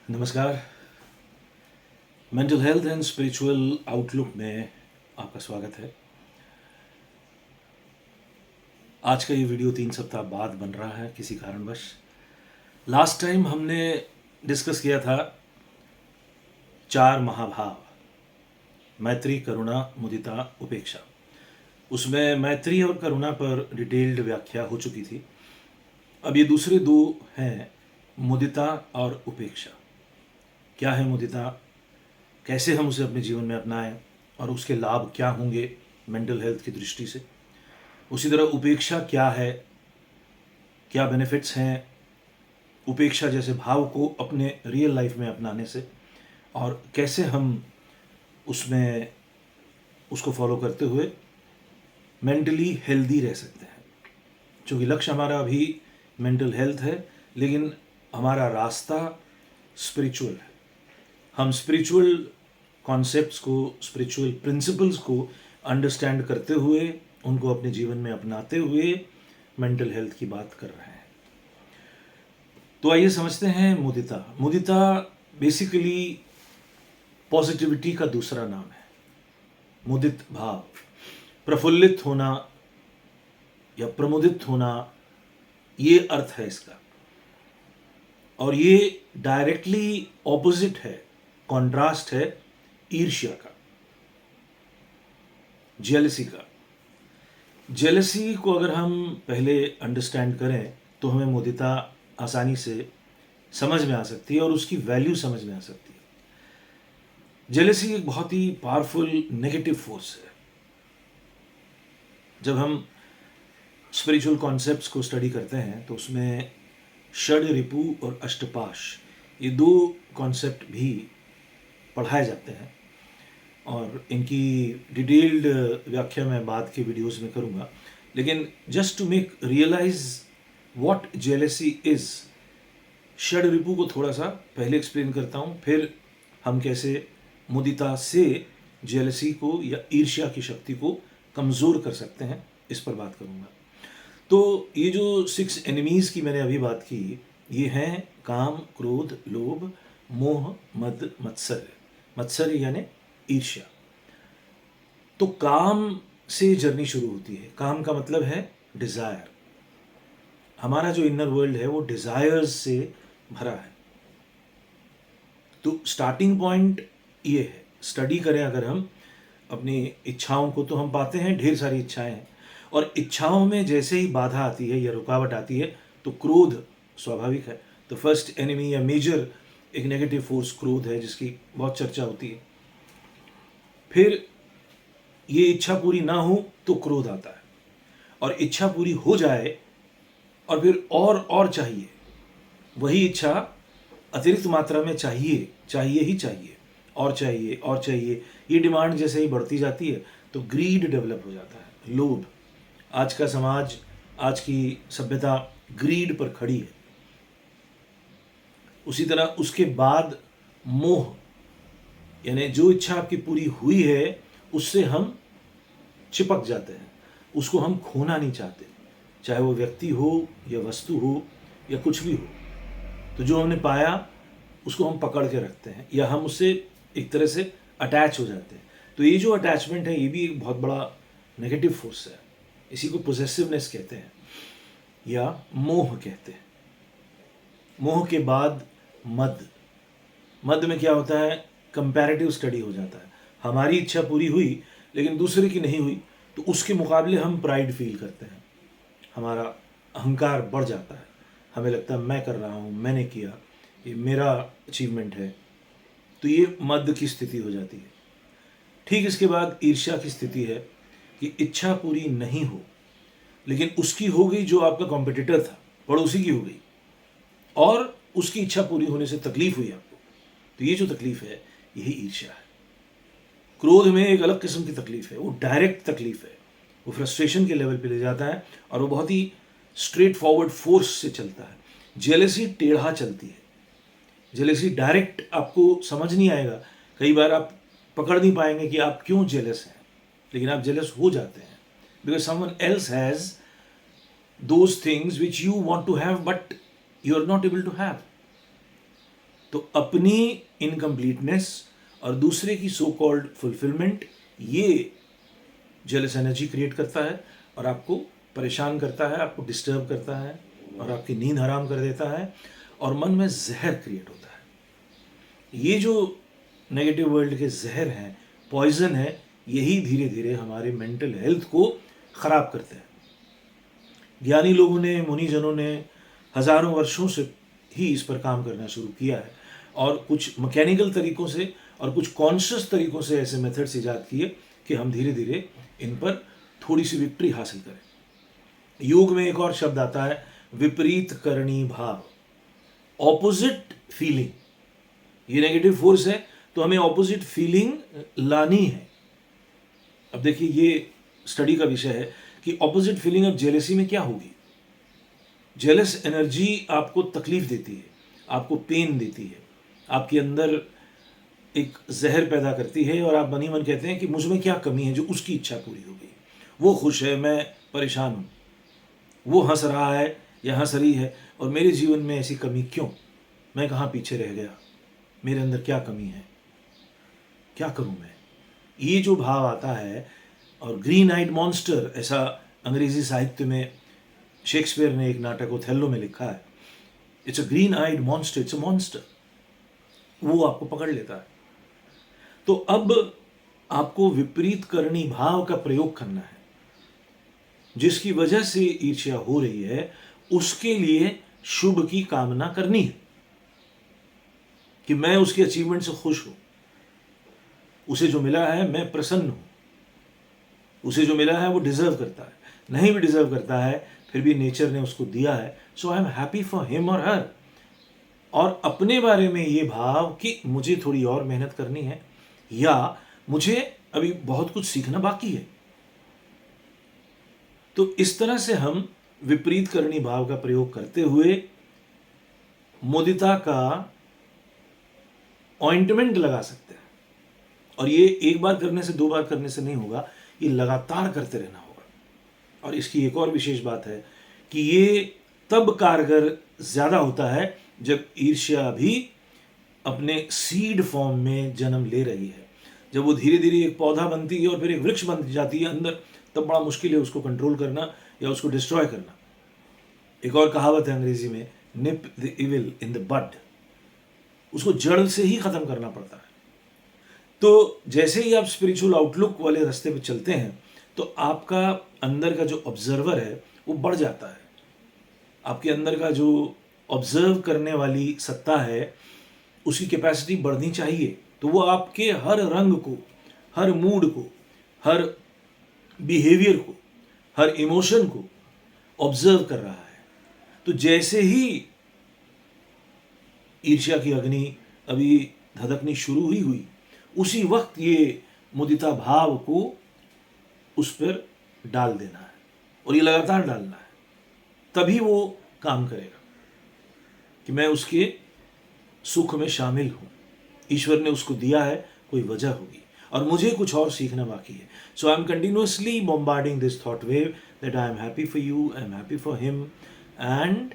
नमस्कार। Mental health and spiritual outlook में आपका स्वागत है। आज का ये वीडियो 3 सप्ताह बाद बन रहा है किसी कारणवश। लास्ट टाइम हमने डिस्कस किया था 4 महाभाव, मैत्री, करुणा, मुदिता, उपेक्षा। उसमें मैत्री और करुणा पर डिटेल्ड व्याख्या हो चुकी थी। अब ये दूसरे 2 हैं, मुदिता और उपेक्षा। क्या है मुदिता, कैसे हम उसे अपने जीवन में अपनाएं और उसके लाभ क्या होंगे मेंटल हेल्थ की दृष्टि से। उसी तरह उपेक्षा क्या है, क्या बेनिफिट्स हैं उपेक्षा जैसे भाव को अपने रियल लाइफ में अपनाने से, और कैसे हम उसमें उसको फॉलो करते हुए मेंटली हेल्दी रह सकते हैं। क्योंकि लक्ष्य हमारा अभी मेंटल हेल्थ है, लेकिन हमारा रास्ता स्पिरिचुअल है। हम स्पिरिचुअल कॉन्सेप्ट्स को, स्पिरिचुअल प्रिंसिपल्स को अंडरस्टैंड करते हुए, उनको अपने जीवन में अपनाते हुए मेंटल हेल्थ की बात कर रहे हैं। तो आइए समझते हैं मुदिता। मुदिता बेसिकली पॉजिटिविटी का दूसरा नाम है। मुदित भाव, प्रफुल्लित होना या प्रमुदित होना, ये अर्थ है इसका। और ये डायरेक्टली ऑपोजिट है, कॉन्ट्रास्ट है ईर्ष्या का, जेलसी का। जेलसी को अगर हम पहले अंडरस्टैंड करें तो हमें मुदिता आसानी से समझ में आ सकती है और उसकी वैल्यू समझ में आ सकती है। जेलसी एक बहुत ही पावरफुल नेगेटिव फोर्स है। जब हम स्पिरिचुअल कॉन्सेप्ट्स को स्टडी करते हैं तो उसमें षड रिपु और अष्टपाश, ये 2 कॉन्सेप्ट भी पढ़ाए जाते हैं और इनकी डिटेल्ड व्याख्या मैं बाद के वीडियोस में करूँगा। लेकिन just to make realize what jealousy is, षड रिपु को थोड़ा सा पहले एक्सप्लेन करता हूँ, फिर हम कैसे मुदिता से जेलसी को या ईर्ष्या की शक्ति को कमज़ोर कर सकते हैं, इस पर बात करूँगा। तो ये जो 6 एनिमीज़ की मैंने अभी बात की, ये हैं काम, क्रोध, लोभ, मोह, मद, मत्सर्य। मत्सर्य यानी ईर्ष्या। तो काम से जर्नी शुरू होती है। काम का मतलब है डिज़ायर। हमारा जो इनर वर्ल्ड है वो डिज़ायर्स से भरा है। तो स्टार्टिंग पॉइंट ये है। स्टडी करें अगर हम अपनी इच्छाओं को, तो हम पाते हैं ढेर सारी इच्छाएं हैं, और इच्छाओं में जैसे ही बाधा आती है या रुकावट आती है तो क्रोध स्वाभाविक है। तो फर्स्ट एनिमी या मेजर एक नेगेटिव फोर्स क्रोध है, जिसकी बहुत चर्चा होती है। फिर ये इच्छा पूरी ना हो तो क्रोध आता है, और इच्छा पूरी हो जाए और फिर और चाहिए, वही इच्छा अतिरिक्त मात्रा में चाहिए, चाहिए ही चाहिए, और चाहिए और चाहिए, ये डिमांड जैसे ही बढ़ती जाती है तो ग्रीड डेवलप हो जाता है, लोभ। आज का समाज, आज की सभ्यता ग्रीड पर खड़ी है। उसी तरह उसके बाद मोह, यानी जो इच्छा आपकी पूरी हुई है उससे हम चिपक जाते हैं, उसको हम खोना नहीं चाहते, चाहे वो व्यक्ति हो या वस्तु हो या कुछ भी हो। तो जो हमने पाया उसको हम पकड़ के रखते हैं, या हम उससे एक तरह से अटैच हो जाते हैं। तो ये जो अटैचमेंट है, ये भी एक बहुत बड़ा नेगेटिव फोर्स है। इसी को पोजेसिवनेस कहते हैं या मोह कहते हैं। मोह के बाद मद। मद में क्या होता है, कंपैरेटिव स्टडी हो जाता है। हमारी इच्छा पूरी हुई लेकिन दूसरे की नहीं हुई, तो उसके मुकाबले हम प्राइड फील करते हैं, हमारा अहंकार बढ़ जाता है। हमें लगता है मैं कर रहा हूँ, मैंने किया, ये मेरा अचीवमेंट है। तो ये मद की स्थिति हो जाती है। ठीक इसके बाद ईर्ष्या की स्थिति है कि इच्छा पूरी नहीं हो, लेकिन उसकी हो गई, जो आपका कॉम्पिटिटर था, पड़ोसी की हो गई, और उसकी इच्छा पूरी होने से तकलीफ हुई आपको। तो ये जो तकलीफ है, यही ईर्ष्या है। क्रोध में एक अलग किस्म की तकलीफ है, वो डायरेक्ट तकलीफ है, वो फ्रस्ट्रेशन के लेवल पे ले जाता है, और वो बहुत ही स्ट्रेट फॉरवर्ड फोर्स से चलता है। जेलसी टेढ़ा चलती है। जेलसी डायरेक्ट आपको समझ नहीं आएगा, कई बार आप पकड़ नहीं पाएंगे कि आप क्यों जेलस हैं, लेकिन आप जेलस हो जाते हैं because someone else has those things which you want to have but you are not able to have. तो अपनी इनकम्प्लीटनेस और दूसरे की सो कॉल्ड फुलफिलमेंट, ये जेलस एनर्जी क्रिएट करता है और आपको परेशान करता है, आपको डिस्टर्ब करता है और आपकी नींद हराम कर देता है और मन में जहर क्रिएट होता है। ये जो नेगेटिव वर्ल्ड के जहर हैं, पॉइजन है, यही धीरे धीरे हमारे मेंटल हेल्थ को ख़राब करते हैं। ज्ञानी लोगों ने, मुनिजनों ने हज़ारों वर्षों से ही इस पर काम करना शुरू किया है और कुछ मैकेनिकल तरीक़ों से और कुछ कॉन्शियस तरीक़ों से ऐसे मेथड्स ईजाद किए कि हम धीरे धीरे इन पर थोड़ी सी विक्ट्री हासिल करें। योग में एक और शब्द आता है विपरीत करणी भाव, ऑपोजिट फीलिंग। ये नेगेटिव फोर्स है तो हमें ऑपोजिट फीलिंग लानी है। अब देखिए, ये स्टडी का विषय है कि ऑपोजिट फीलिंग ऑफ जेलेसी में क्या होगी। जेलस एनर्जी आपको तकलीफ देती है, आपको पेन देती है, आपके अंदर एक जहर पैदा करती है और आप मन ही मन कहते हैं कि मुझ में क्या कमी है जो उसकी इच्छा पूरी हो गई। वो खुश है, मैं परेशान हूँ, वो हंस रहा है या हंस रही है और मेरे जीवन में ऐसी कमी क्यों, मैं कहाँ पीछे रह गया, मेरे अंदर क्या कमी है, क्या करूँ मैं। ये जो भाव आता है, और ग्रीन आइड मॉन्स्टर, ऐसा अंग्रेजी साहित्य में शेक्सपियर ने एक नाटक ओथेलो में लिखा है, it's a green eyed monster, it's a monster, वो आपको पकड़ लेता है। तो अब आपको विपरीत करणी भाव का प्रयोग करना है। जिसकी वजह से ईर्ष्या हो रही है उसके लिए शुभ की कामना करनी है कि मैं उसके अचीवमेंट से खुश हूं, उसे जो मिला है मैं प्रसन्न हूं, उसे जो मिला है वो डिजर्व करता है, नहीं भी डिजर्व करता है फिर भी नेचर ने उसको दिया है, so I am happy for him और हर। और अपने बारे में ये भाव कि मुझे थोड़ी और मेहनत करनी है या मुझे अभी बहुत कुछ सीखना बाकी है। तो इस तरह से हम विपरीत करणी भाव का प्रयोग करते हुए मुदिता का ऑइंटमेंट लगा सकते हैं। और ये एक बार करने से, दो बार करने से नहीं होगा, ये लगातार करते रहना होगा। और इसकी एक और विशेष बात है कि ये तब कारगर ज्यादा होता है जब ईर्ष्या भी अपने सीड फॉर्म में जन्म ले रही है। जब वो धीरे धीरे एक पौधा बनती है और फिर एक वृक्ष बन जाती है अंदर, तब बड़ा मुश्किल है उसको कंट्रोल करना या उसको डिस्ट्रॉय करना। एक और कहावत है अंग्रेजी में, nip the evil in the bud, उसको जड़ से ही खत्म करना पड़ता है। तो जैसे ही आप स्पिरिचुअल आउटलुक वाले रास्ते पे चलते हैं तो आपका अंदर का जो ऑब्जर्वर है वो बढ़ जाता है। आपके अंदर का जो ऑब्जर्व करने वाली सत्ता है उसकी कैपेसिटी बढ़नी चाहिए। तो वो आपके हर रंग को, हर मूड को, हर बिहेवियर को, हर इमोशन को ऑब्जर्व कर रहा है। तो जैसे ही ईर्ष्या की अग्नि अभी धधकनी शुरू ही हुई, उसी वक्त ये मुदिता भाव को उस पर डाल देना है और ये लगातार डालना है, तभी वो काम करेगा कि मैं उसके सुख में शामिल हूं। ईश्वर ने उसको दिया है, कोई वजह होगी और मुझे कुछ और सीखना बाकी है। So I am continuously bombarding this thought wave that I am happy for you, I am happy for him and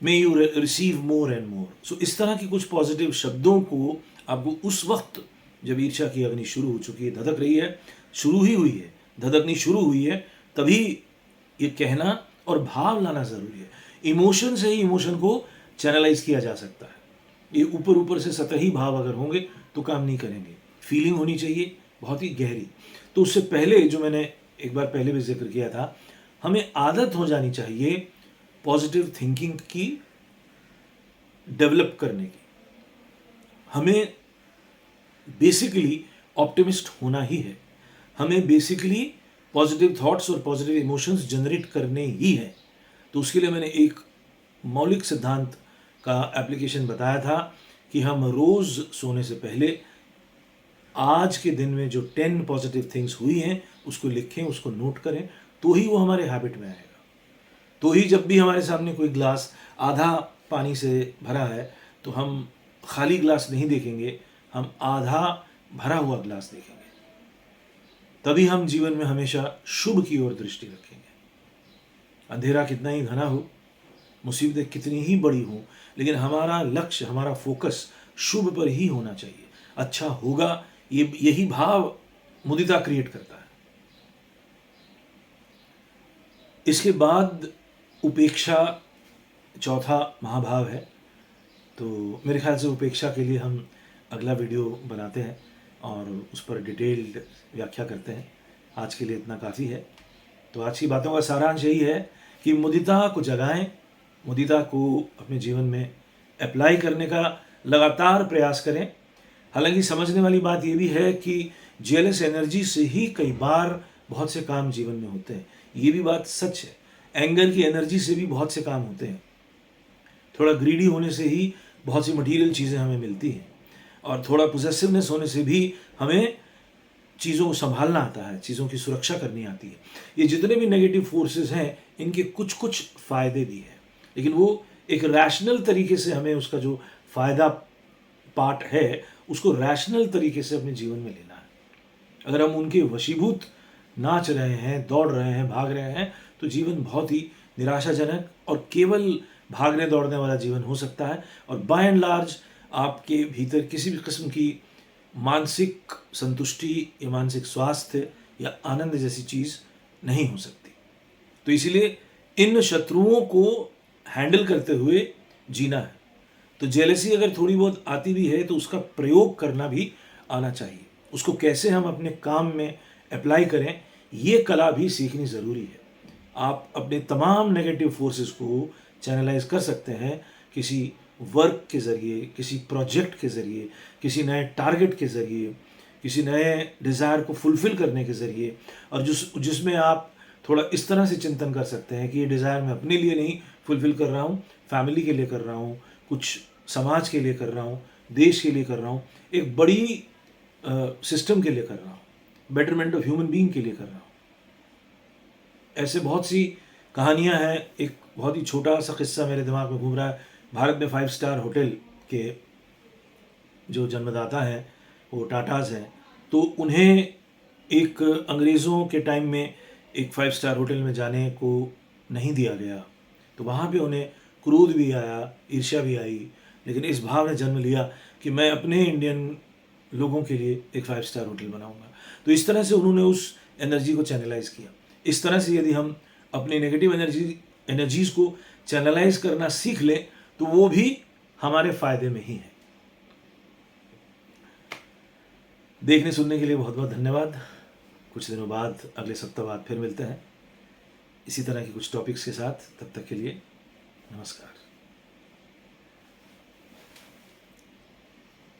may you receive more and more. So इस तरह की कुछ पॉजिटिव शब्दों को आपको उस वक्त जब ईर्ष्या की अग्नि शुरू हो चुकी है, धधक रही है, शुरू ही हुई है, धधकनी शुरू हुई है, तभी ये कहना और भाव लाना जरूरी है। इमोशन से ही इमोशन को चैनलाइज किया जा सकता है। ये ऊपर ऊपर से सतही भाव अगर होंगे तो काम नहीं करेंगे। फीलिंग होनी चाहिए बहुत ही गहरी। तो उससे पहले जो मैंने एक बार पहले भी जिक्र किया था, हमें आदत हो जानी चाहिए पॉजिटिव थिंकिंग की डेवलप करने की। हमें बेसिकली ऑप्टिमिस्ट होना ही है, हमें बेसिकली पॉजिटिव थॉट्स और पॉजिटिव इमोशंस जनरेट करने ही है। तो उसके लिए मैंने एक मौलिक सिद्धांत का एप्लीकेशन बताया था कि हम रोज़ सोने से पहले आज के दिन में जो 10 पॉजिटिव थिंग्स हुई हैं उसको लिखें, उसको नोट करें, तो ही वो हमारे हैबिट में आएगा। तो ही जब भी हमारे सामने कोई ग्लास आधा पानी से भरा है तो हम खाली ग्लास नहीं देखेंगे, हम आधा भरा हुआ ग्लास देखेंगे। तभी हम जीवन में हमेशा शुभ की ओर दृष्टि रखेंगे। अंधेरा कितना ही घना हो, मुसीबतें कितनी ही बड़ी हों, लेकिन हमारा लक्ष्य, हमारा फोकस शुभ पर ही होना चाहिए। अच्छा होगा, यही भाव मुदिता क्रिएट करता है। इसके बाद उपेक्षा चौथा महाभाव है। तो मेरे ख्याल से उपेक्षा के लिए हम अगला वीडियो बनाते हैं और उस पर डिटेल्ड व्याख्या करते हैं। आज के लिए इतना काफ़ी है। तो आज की बातों का सारांश यही है कि मुदिता को जगाएं, मुदिता को अपने जीवन में अप्लाई करने का लगातार प्रयास करें। हालांकि समझने वाली बात ये भी है कि जेलस एनर्जी से ही कई बार बहुत से काम जीवन में होते हैं। ये भी बात सच है। एंगर की एनर्जी से भी बहुत से काम होते हैं। थोड़ा ग्रीडी होने से ही बहुत सी मटीरियल चीज़ें हमें मिलती हैं, और थोड़ा पोजेसिवनेस होने से भी हमें चीज़ों को संभालना आता है, चीज़ों की सुरक्षा करनी आती है। ये जितने भी नेगेटिव फोर्सेस हैं, इनके कुछ कुछ फ़ायदे भी हैं, लेकिन वो एक रैशनल तरीके से हमें उसका जो फ़ायदा पार्ट है उसको रैशनल तरीके से अपने जीवन में लेना है। अगर हम उनके वशीभूत नाच रहे हैं, दौड़ रहे हैं, भाग रहे हैं, तो जीवन बहुत ही निराशाजनक और केवल भागने दौड़ने वाला जीवन हो सकता है, और बाय एंड लार्ज आपके भीतर किसी भी किस्म की मानसिक संतुष्टि या मानसिक स्वास्थ्य या आनंद जैसी चीज़ नहीं हो सकती। तो इसीलिए इन शत्रुओं को हैंडल करते हुए जीना है। तो जेलसी अगर थोड़ी बहुत आती भी है तो उसका प्रयोग करना भी आना चाहिए। उसको कैसे हम अपने काम में अप्लाई करें, ये कला भी सीखनी ज़रूरी है। आप अपने तमाम नेगेटिव फोर्सेस को चैनलाइज कर सकते हैं किसी वर्क के ज़रिए, किसी प्रोजेक्ट के ज़रिए, किसी नए टारगेट के ज़रिए, किसी नए डिज़ायर को फुलफ़िल करने के ज़रिए, और जिसमें आप थोड़ा इस तरह से चिंतन कर सकते हैं कि ये डिज़ायर मैं अपने लिए नहीं फुलफ़िल कर रहा हूँ, फैमिली के लिए कर रहा हूँ, कुछ समाज के लिए कर रहा हूँ, देश के लिए कर रहा हूँ, एक बड़ी सिस्टम के लिए कर रहा हूँ, बेटरमेंट ऑफ ह्यूमन बीइंग के लिए कर रहा हूँ। ऐसे बहुत सी कहानियाँ हैं। एक बहुत ही छोटा सा किस्सा मेरे दिमाग में घूम रहा है। भारत में 5 स्टार होटल के जो जन्मदाता हैं वो टाटाज़ हैं। तो उन्हें एक अंग्रेज़ों के टाइम में एक 5 स्टार होटल में जाने को नहीं दिया गया। तो वहाँ पे उन्हें क्रोध भी आया, ईर्ष्या भी आई, लेकिन इस भाव ने जन्म लिया कि मैं अपने इंडियन लोगों के लिए एक 5 स्टार होटल बनाऊंगा। तो इस तरह से उन्होंने उस एनर्जी को चैनलाइज किया। इस तरह से यदि हम अपनी नेगेटिव एनर्जीज़ को चैनलाइज करना सीख लें तो वो भी हमारे फ़ायदे में ही है। देखने सुनने के लिए बहुत बहुत धन्यवाद। कुछ दिनों बाद, अगले सप्ताह बाद फिर मिलते हैं इसी तरह के कुछ टॉपिक्स के साथ। तब तक के लिए नमस्कार।